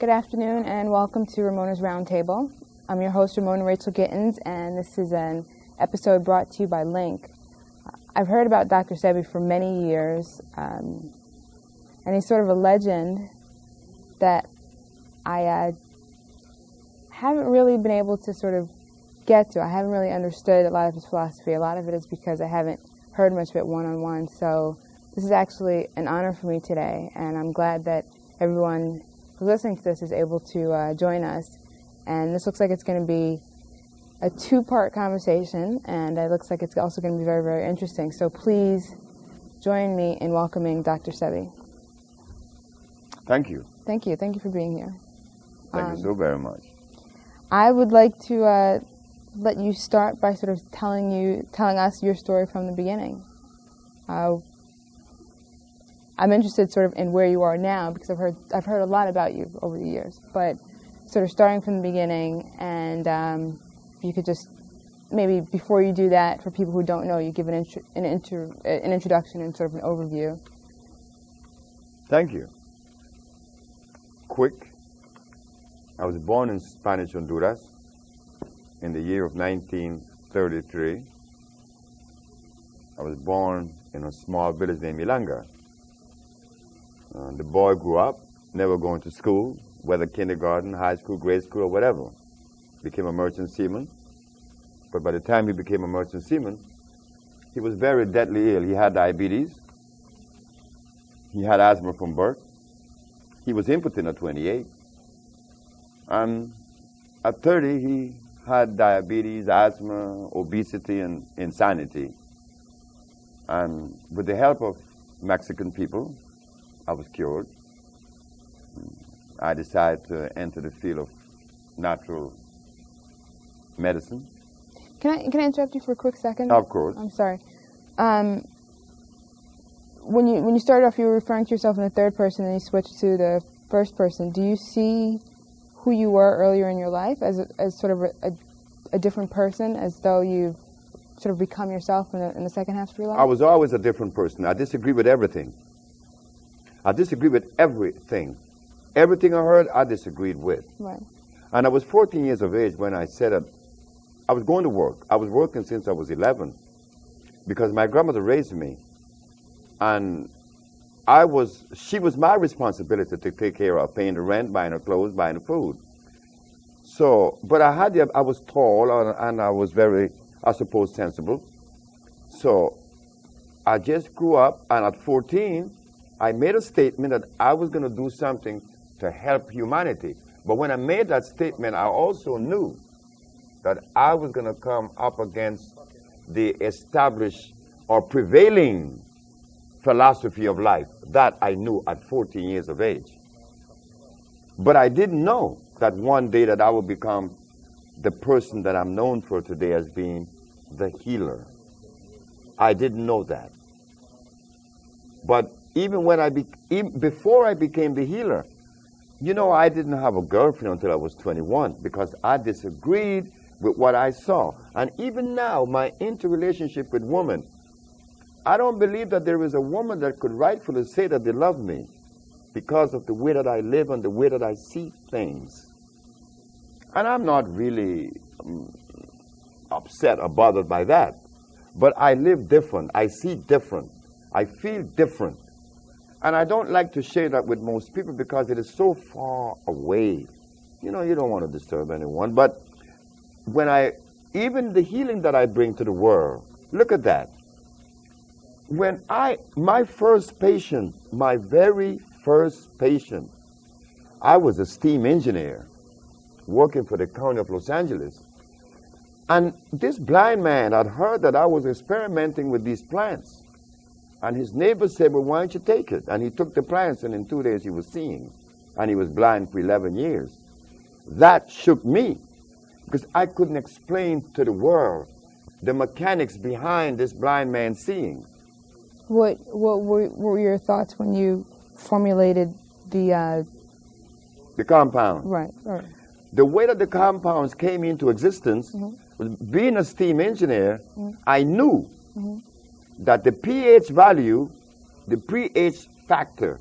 Good afternoon and welcome to Ramona's Roundtable. I'm your host, Ramona Rachel Gittins, and this is an episode brought to you by Link. I've heard about Dr. Sebi for many years, and he's sort of a legend that I haven't really been able to sort of get to. I haven't really understood a lot of his philosophy. A lot of it is because I haven't heard much of it one-on-one. So this is actually an honor for me today, and I'm glad that everyone who's listening to this is able to join us. And this looks like it's going to be a two-part conversation, and it looks like it's also going to be very, very interesting. So please join me in welcoming Dr. Sebi. Thank you. Thank you. Thank you for being here. Thank you so very much. I would like to let you start by sort of telling us your story from the beginning. I'm interested sort of in where you are now because I've heard a lot about you over the years, but sort of starting from the beginning, and you could just maybe before you do that, for people who don't know, you give an introduction and sort of an overview. Thank you. Quick. I was born in Spanish Honduras in the year of 1933. I was born in a small village named Milanga. The boy grew up, never going to school, whether kindergarten, high school, grade school, or whatever. Became a merchant seaman. But by the time he became a merchant seaman, he was very deadly ill. He had diabetes. He had asthma from birth. He was impotent at 28. And at 30, he had diabetes, asthma, obesity, and insanity. And with the help of Mexican people, I was cured. I decided to enter the field of natural medicine. Can I interrupt you for a quick second? Of course. I'm sorry. When you started off, you were referring to yourself in the third person, and you switched to the first person. Do you see who you were earlier in your life as sort of a different person, as though you've sort of become yourself in the second half of your life? I was always a different person. I disagree with everything. I disagree with everything. Everything I heard, I disagreed with. Right. And I was 14 years of age when I said that I was going to work. I was working since I was 11 because my grandmother raised me. And she was my responsibility to take care of paying the rent, buying her clothes, buying the food. So, but I was tall and I was very, I suppose, sensible. So I just grew up, and at 14, I made a statement that I was going to do something to help humanity. But when I made that statement, I also knew that I was going to come up against the established or prevailing philosophy of life. That I knew at 14 years of age. But I didn't know that one day that I would become the person that I'm known for today as being the healer. I didn't know that. But even before I became the healer, I didn't have a girlfriend until I was 21 because I disagreed with what I saw. And even now, my interrelationship with women, I don't believe that there is a woman that could rightfully say that they love me because of the way that I live and the way that I see things. And I'm not really upset or bothered by that. But I live different. I see different. I feel different. And I don't like to share that with most people because it is so far away. You don't want to disturb anyone. But even the healing that I bring to the world, look at that. My very first patient, I was a steam engineer working for the county of Los Angeles. And this blind man had heard that I was experimenting with these plants. And his neighbor said, well, why don't you take it? And he took the plants, and in 2 days he was seeing. And he was blind for 11 years. That shook me because I couldn't explain to the world the mechanics behind this blind man seeing. What were your thoughts when you formulated the compound? Right. The way that the compounds came into existence, being a steam engineer, I knew that the pH value, the pH factor,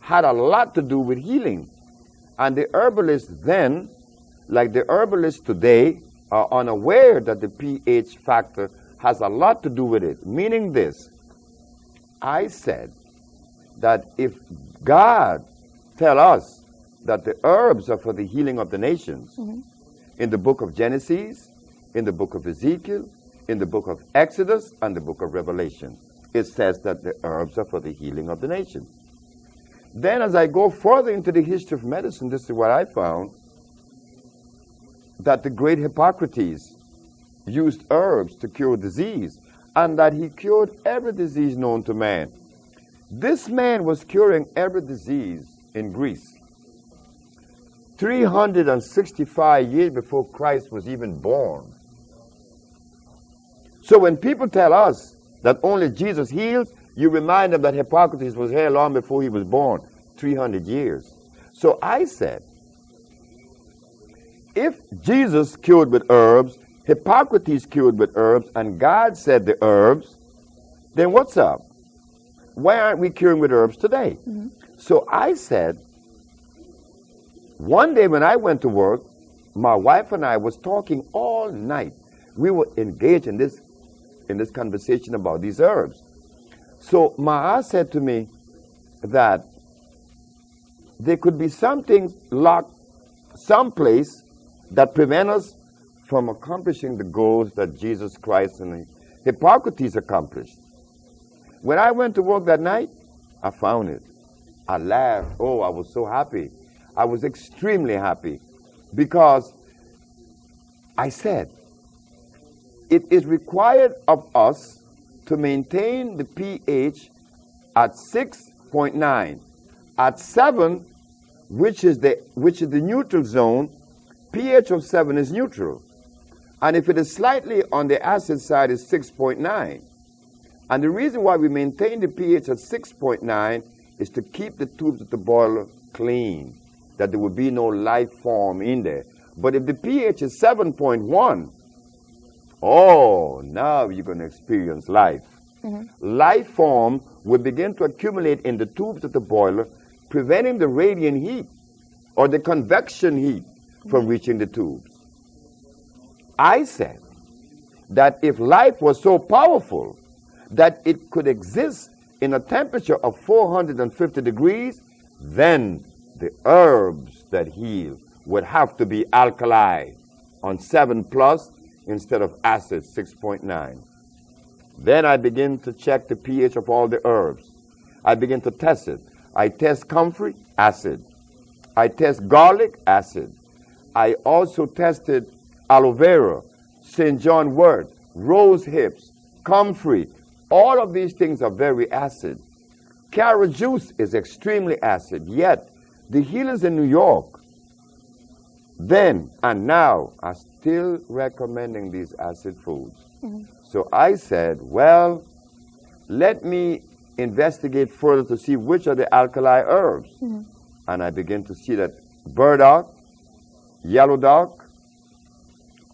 had a lot to do with healing. And the herbalists then, like the herbalists today, are unaware that the pH factor has a lot to do with it. Meaning this, I said that if God tell us that the herbs are for the healing of the nations, in the book of Genesis, in the book of Ezekiel, in the book of Exodus, and the book of Revelation, it says that the herbs are for the healing of the nations. Then as I go further into the history of medicine, this is what I found, that the great Hippocrates used herbs to cure disease, and that he cured every disease known to man. This man was curing every disease in Greece 365 years before Christ was even born. So when people tell us that only Jesus heals, you remind them that Hippocrates was here long before he was born, 300 years. So I said, if Jesus cured with herbs, Hippocrates cured with herbs, and God said the herbs, then what's up? Why aren't we curing with herbs today? So I said, one day when I went to work, my wife and I was talking all night. We were engaged in this conversation about these herbs. So Ma said to me that there could be something locked someplace that prevent us from accomplishing the goals that Jesus Christ and Hippocrates accomplished. When I went to work that night, I found it. I laughed. Oh, I was so happy. I was extremely happy because I said, it is required of us to maintain the pH at 6.9. At 7, which is the neutral zone, pH of 7 is neutral. And if it is slightly on the acid side, it's 6.9. And the reason why we maintain the pH at 6.9 is to keep the tubes of the boiler clean, that there will be no life form in there. But if the pH is 7.1, oh, now you're going to experience life. Life form will begin to accumulate in the tubes of the boiler, preventing the radiant heat or the convection heat from reaching the tubes. I said that if life was so powerful that it could exist in a temperature of 450 degrees, then the herbs that heal would have to be alkali on 7 plus instead of acid 6.9. Then I begin to check the pH of all the herbs. I begin to test it. I test comfrey, acid. I test garlic, acid. I also tested aloe vera, St. John wort, rose hips, comfrey. All of these things are very acid. Carrot juice is extremely acid, yet the healers in New York then and now are still recommending these acid foods. So I said, well, let me investigate further to see which are the alkali herbs. And I begin to see that burdock, yellow dock,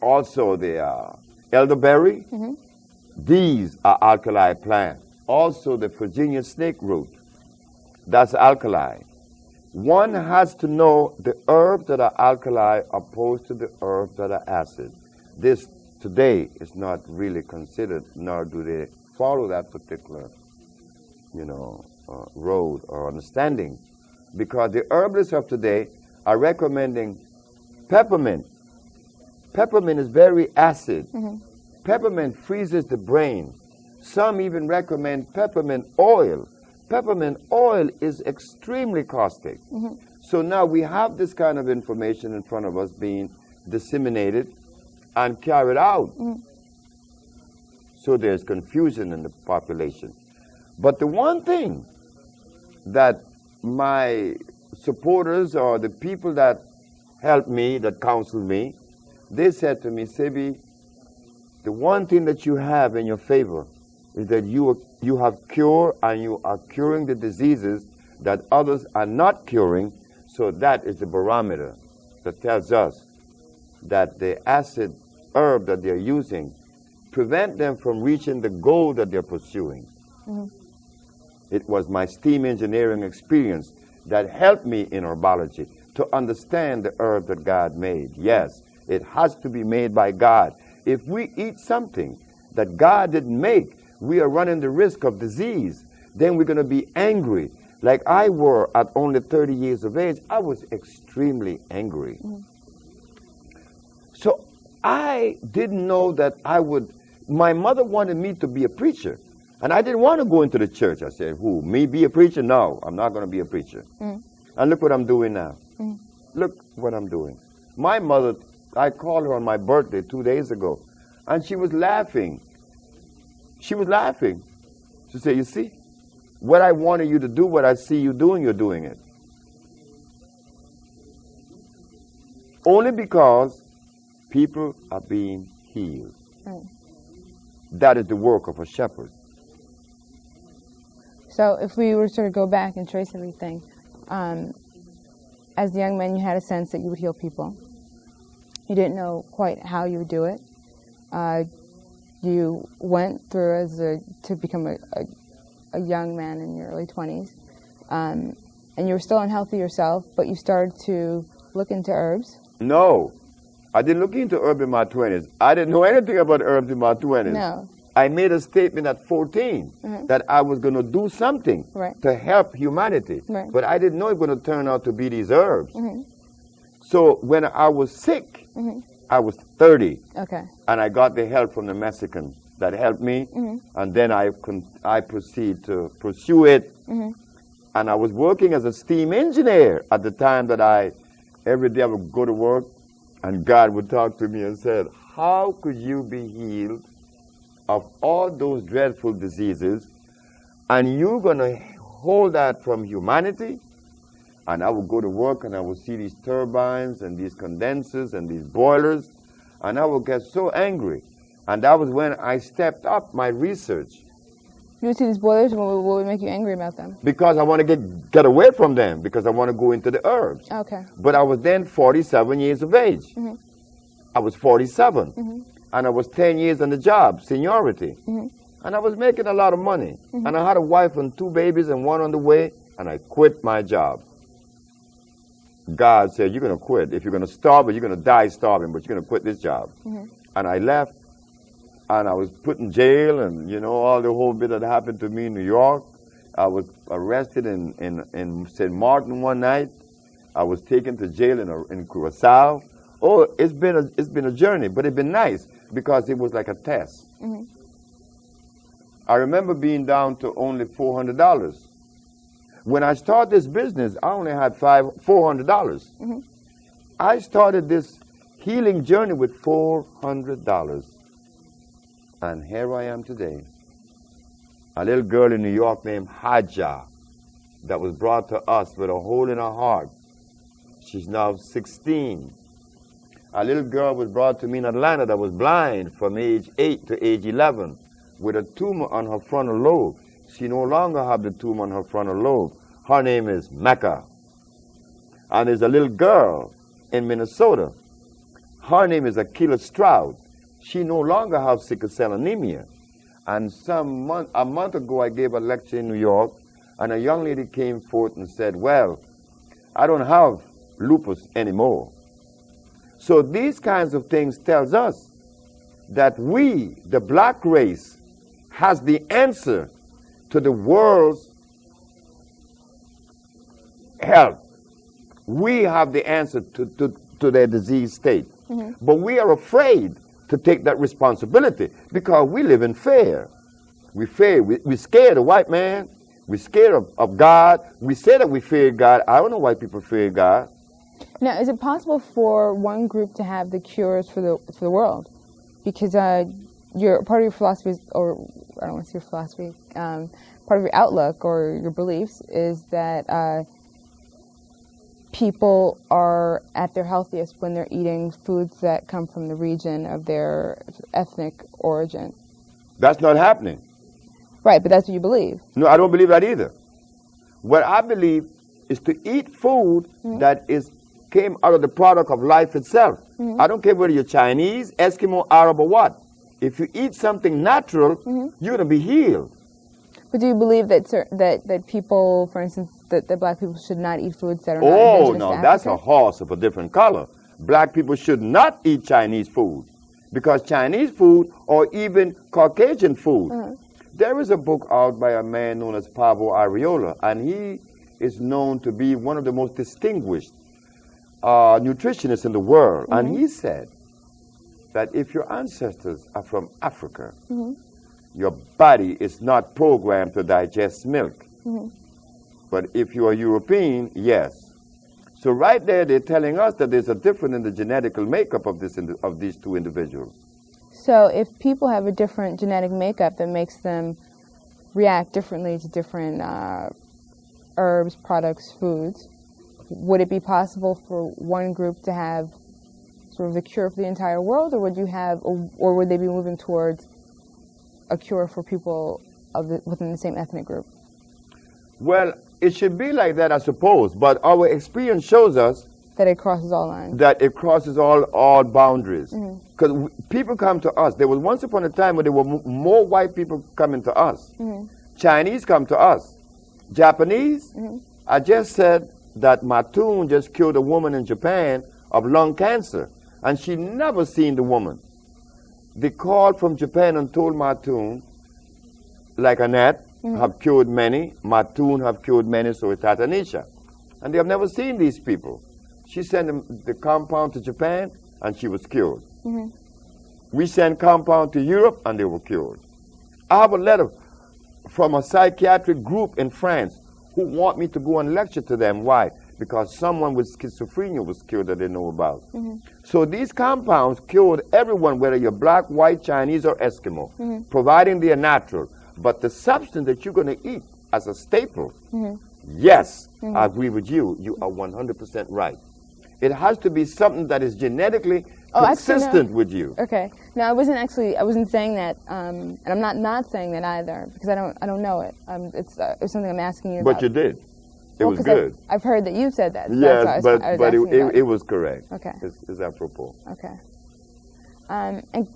also the elderberry, these are alkali plants. Also the Virginia snake root, that's alkali. One has to know the herbs that are alkali opposed to the herbs that are acid. This today is not really considered, nor do they follow that particular, road or understanding, because the herbalists of today are recommending peppermint. Peppermint is very acid. Peppermint freezes the brain. Some even recommend peppermint oil. Peppermint oil is extremely caustic. So now we have this kind of information in front of us being disseminated and carried out. So there's confusion in the population. But the one thing that my supporters or the people that helped me, that counseled me, they said to me, Sebi, the one thing that you have in your favor is that you have cure and you are curing the diseases that others are not curing. So that is the barometer that tells us that the acid herb that they're using prevent them from reaching the goal that they're pursuing. It was my steam engineering experience that helped me in herbology to understand the herb that God made. Yes, it has to be made by God. If we eat something that God didn't make, we are running the risk of disease. Then we're going to be angry. Like I were at only 30 years of age, I was extremely angry. So I didn't know that I would. My mother wanted me to be a preacher. And I didn't want to go into the church. I said, who, me be a preacher? No, I'm not going to be a preacher. And look what I'm doing now. Look what I'm doing. My mother, I called her on my birthday 2 days ago, and she was laughing. She was laughing. She said, you see, what I wanted you to do, what I see you doing, you're doing it. Only because people are being healed. That is the work of a shepherd. So if we were to sort of go back and trace everything, as a young man, you had a sense that you would heal people. You didn't know quite how you would do it. You went through to become a young man in your early 20s, and you were still unhealthy yourself, but you started to look into herbs. No, I didn't look into herbs in my 20s. I didn't know anything about herbs in my 20s. No. I made a statement at 14 that I was going to do something to help humanity. But I didn't know it was going to turn out to be these herbs. So when I was sick, I was 30. Okay. And I got the help from the Mexican that helped me. And then I proceeded to pursue it. And I was working as a steam engineer at the time that every day I would go to work, and God would talk to me and said, how could you be healed of all those dreadful diseases, and you're going to hold that from humanity? And I would go to work, and I would see these turbines and these condensers and these boilers, and I would get so angry. And that was when I stepped up my research. You would see these boilers, and what would make you angry about them? Because I want to get away from them, because I want to go into the herbs. Okay. But I was then 47 years of age. I was 47. And I was 10 years on the job, seniority. And I was making a lot of money. And I had a wife and 2 babies and 1 on the way, and I quit my job. God said, you're going to quit. If you're going to starve, you're going to die starving, but you're going to quit this job. And I left, and I was put in jail, and, all the whole bit that happened to me in New York. I was arrested in St. Martin one night. I was taken to jail in Curacao. Oh, it's been a journey, but it's been nice because it was like a test. I remember being down to only $400. When I started this business, I only had $400. I started this healing journey with $400. And here I am today. A little girl in New York named Haja that was brought to us with a hole in her heart. She's now 16. A little girl was brought to me in Atlanta that was blind from age 8 to age 11 with a tumor on her frontal lobe. She no longer has the tumor on her frontal lobe. Her name is Mecca. And there's a little girl in Minnesota. Her name is Akila Stroud. She no longer has sickle cell anemia. And a month ago, I gave a lecture in New York, and a young lady came forth and said, well, I don't have lupus anymore. So these kinds of things tells us that we, the black race, has the answer to the world's health. We have the answer to their disease state. But we are afraid to take that responsibility because we live in fear. We're scared of white man. We're scared of God. We say that we fear God. I don't know why people fear God. Now, is it possible for one group to have the cures for the world? Because part of your philosophy, or I don't want to say your philosophy, part of your outlook or your beliefs is that people are at their healthiest when they're eating foods that come from the region of their ethnic origin. That's not happening. Right, but that's what you believe. No, I don't believe that either. What I believe is to eat food that came out of the product of life itself. I don't care whether you're Chinese, Eskimo, Arab, or what. If you eat something natural, you're going to be healed. But do you believe that people, for instance, that black people should not eat foods that are not Oh, indigenous no, to that's a Africa? horse of a different color. Black people should not eat Chinese food because Chinese food or even Caucasian food. There is a book out by a man known as Pablo Arriola, and he is known to be one of the most distinguished nutritionists in the world. And he said that if your ancestors are from Africa, your body is not programmed to digest milk. But if you are European, yes. So right there, they're telling us that there's a difference in the genetical makeup of these two individuals. So if people have a different genetic makeup that makes them react differently to different herbs, products, foods, would it be possible for one group to have sort of the cure for the entire world, or would they be moving towards a cure for people within the same ethnic group? Well, it should be like that, I suppose, but our experience shows us that it crosses all lines. That it crosses all boundaries. Because people come to us. There was once upon a time when there were more white people coming to us. Chinese come to us. Japanese, I just said that Matun just killed a woman in Japan of lung cancer, and she never seen the woman. They called from Japan and told Matun, like Annette, have cured many, Matun have cured many, so is Tatanisha. And they have never seen these people. She sent the compound to Japan, and she was cured. We sent compound to Europe, and they were cured. I have a letter from a psychiatric group in France who want me to go and lecture to them. Why? Because someone with schizophrenia was cured that they know about. So these compounds cured everyone, whether you're black, white, Chinese, or Eskimo, providing they are natural. But the substance that you're going to eat as a staple, yes, I agree with you. You are 100% right. It has to be something that is genetically consistent with you. Okay. No, I wasn't saying that, and I'm not saying that either, because I don't know it. It's something I'm asking you about. But you did. It was good. I've heard that you said that. Yes, but it was correct. Okay. It's apropos. Okay. And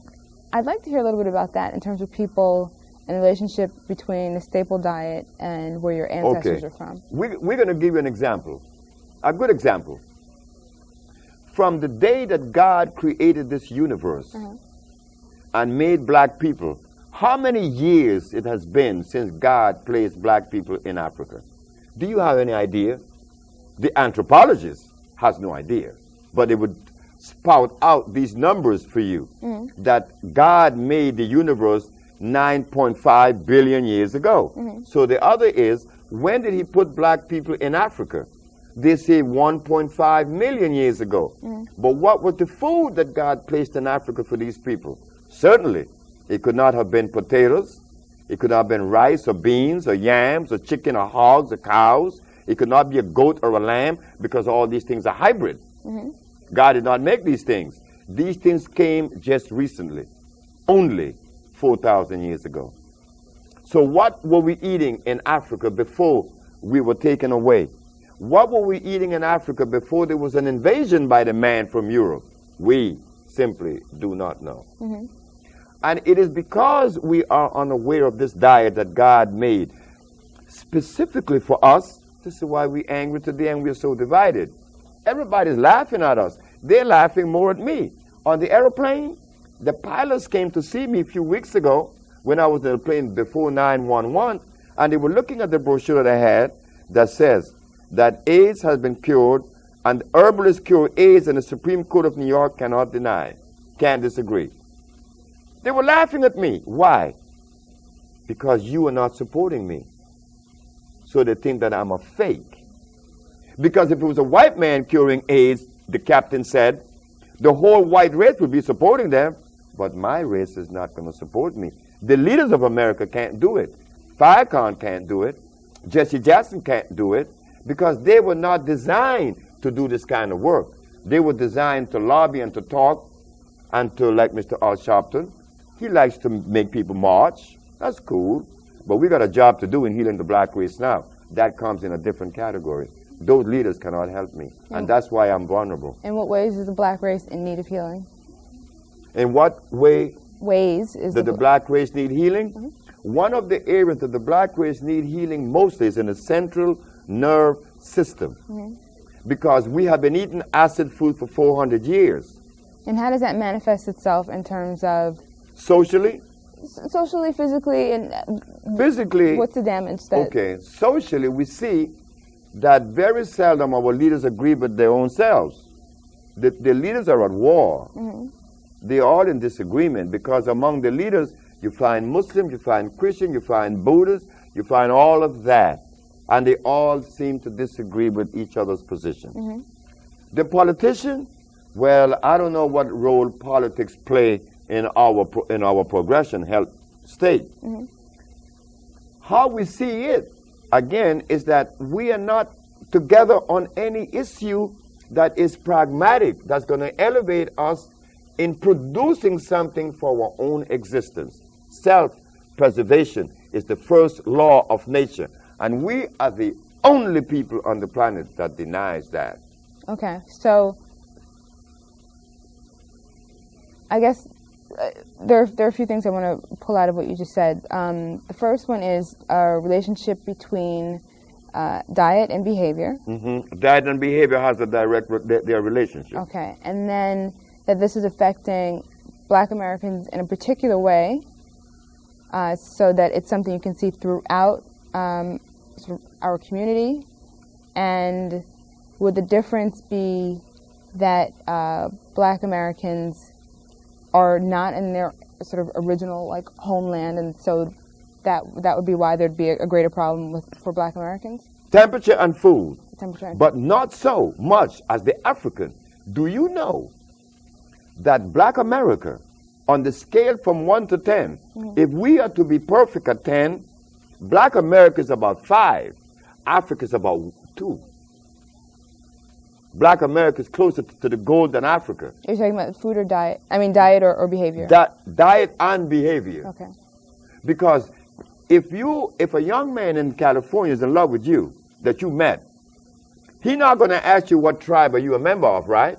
I'd like to hear a little bit about that in terms of people and the relationship between the staple diet and where your ancestors are from. We're going to give you an example, a good example. From the day that God created this universe and made black people, how many years it has been since God placed black people in Africa? Do you have any idea? The anthropologist has no idea, but they would spout out these numbers for you, that God made the universe 9.5 billion years ago. So the other is, when did he put black people in Africa? They say 1.5 million years ago. But what was the food that God placed in Africa for these people? Certainly, it could not have been potatoes. It could not have been rice or beans or yams or chicken or hogs or cows. It could not be a goat or a lamb, because all these things are hybrid. God did not make these things. These things came just recently, only 4,000 years ago. So what were we eating in Africa before we were taken away? What were we eating in Africa before there was an invasion by the man from Europe? We simply do not know. And it is because we are unaware of this diet that God made specifically for us. This is why we're angry today and we're so divided. Everybody's laughing at us. They're laughing more at me. On the airplane, the pilots came to see me a few weeks ago when I was in the plane before 911, and they were looking at the brochure that I had that says that AIDS has been cured, and herbalists cure AIDS, and the Supreme Court of New York cannot deny, can't disagree. They were laughing at me. Why? Because you are not supporting me. So they think that I'm a fake. Because if it was a white man curing AIDS, the captain said, the whole white race would be supporting them, but my race is not going to support me. The leaders of America can't do it. Farrakhan can't do it. Jesse Jackson can't do it, because they were not designed to do this kind of work. They were designed to lobby and to talk and to, like Mr. Al Sharpton, he likes to make people march. That's cool. But we got a job to do in healing the black race now. That comes in a different category. Those leaders cannot help me. And that's why I'm vulnerable. In what ways is the black race in need of healing? In what ways does the black race need healing? One of the areas that the black race need healing mostly is in the central nerve system. Because we have been eating acid food for 400 years. And how does that manifest itself in terms of Socially? Socially, physically, and physically, what's the damage that? Okay, socially, we see that very seldom our leaders agree with their own selves. The leaders are at war. They're all in disagreement because among the leaders, you find Muslims, you find Christians, you find Buddhists, you find all of that. And they all seem to disagree with each other's position. The politician, well, I don't know what role politics play in our progression health state. How we see it, again, is that we are not together on any issue that is pragmatic, that's going to elevate us in producing something for our own existence. Self-preservation is the first law of nature, and we are the only people on the planet that denies that. Okay, so I guess there are a few things I want to pull out of what you just said. The first one is a relationship between diet and behavior. Diet and behavior has a direct their relationship. Okay, and then that this is affecting Black Americans in a particular way, so that it's something you can see throughout sort of our community. And would the difference be that Black Americans are not in their sort of original like homeland, and so that would be why there'd be a greater problem for Black Americans? Temperature and food. Temperature and but not so much as the African. Do you know that Black America, on the scale from 1 to 10, if we are to be perfect at 10, Black America is about 5, Africa is about 2. Black America is closer to the goal than Africa. You're talking about food or diet? I mean diet or behavior? Diet and behavior. Okay. Because if a young man in California is in love with you, that you met, he's not going to ask you what tribe are you a member of, right?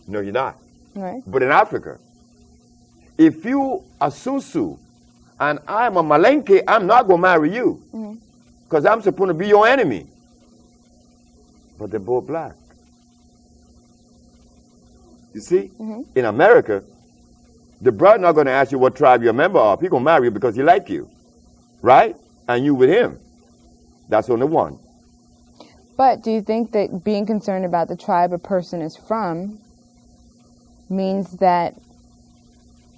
No, you're not. Right. But in Africa, if you are Susu and I'm a Malenke, I'm not going to marry you because I'm supposed to be your enemy. But they're both Black. You see? In America, the brother not going to ask you what tribe you're a member of. He's going to marry you because he like you, right? And you with him. That's only one. But do you think that being concerned about the tribe a person is from means that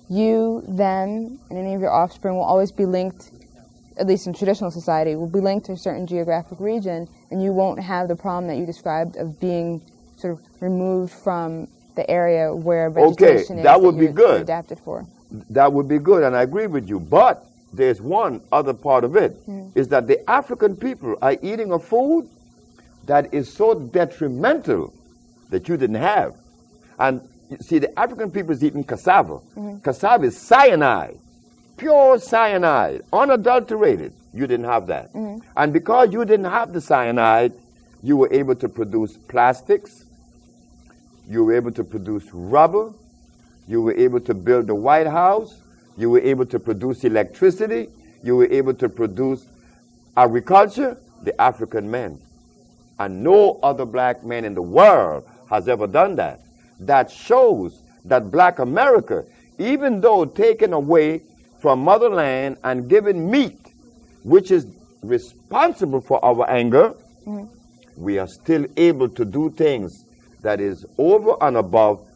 you, them, and any of your offspring will always be linked, at least in traditional society, will be linked to a certain geographic region, and you won't have the problem that you described of being sort of removed from the area where vegetation is that would be good. Adapted for? That would be good, and I agree with you. But there's one other part of it, is that the African people are eating a food that is so detrimental that you didn't have. And see, the African people is eating cassava. Cassava is cyanide, pure cyanide, unadulterated. You didn't have that. And because you didn't have the cyanide, you were able to produce plastics, you were able to produce rubber, you were able to build the White House, you were able to produce electricity, you were able to produce agriculture, the African men. And no other Black man in the world has ever done that. That shows that Black America, even though taken away from motherland and given meat, which is responsible for our anger, we are still able to do things that is over and above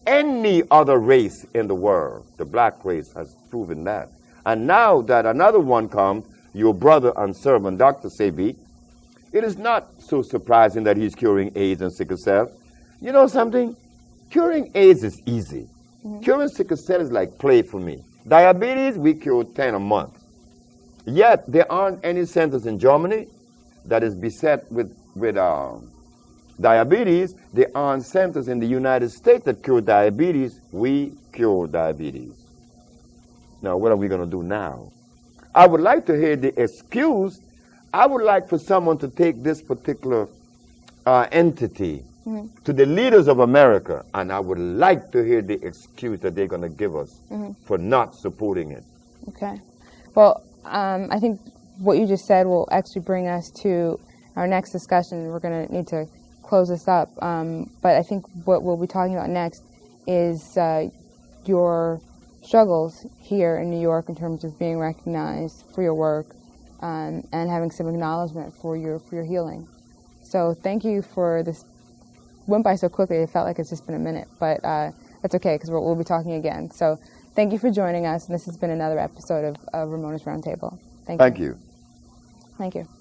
any other race in the world. The Black race has proven that. And now that another one comes, your brother and servant, Dr. Sebi, it is not so surprising that he's curing AIDS and sickle cell. You know something? Curing AIDS is easy. Curing sickle cell is like play for me. Diabetes, we cure 10 a month. Yet, there aren't any centers in Germany that is beset with diabetes. There aren't centers in the United States that cure diabetes. We cure diabetes. Now, what are we going to do now? I would like to hear the excuse. I would like for someone to take this particular entity to the leaders of America, and I would like to hear the excuse that they're going to give us for not supporting it. Okay. Well, I think what you just said will actually bring us to our next discussion. We're going to need to close this up. But I think what we'll be talking about next is your struggles here in New York in terms of being recognized for your work and having some acknowledgement for your healing. So thank you for this. Went by so quickly, it felt like it's just been a minute, but that's okay because we'll be talking again. So thank you for joining us, and this has been another episode of Ramona's Roundtable. Thank you. Thank you. Thank you.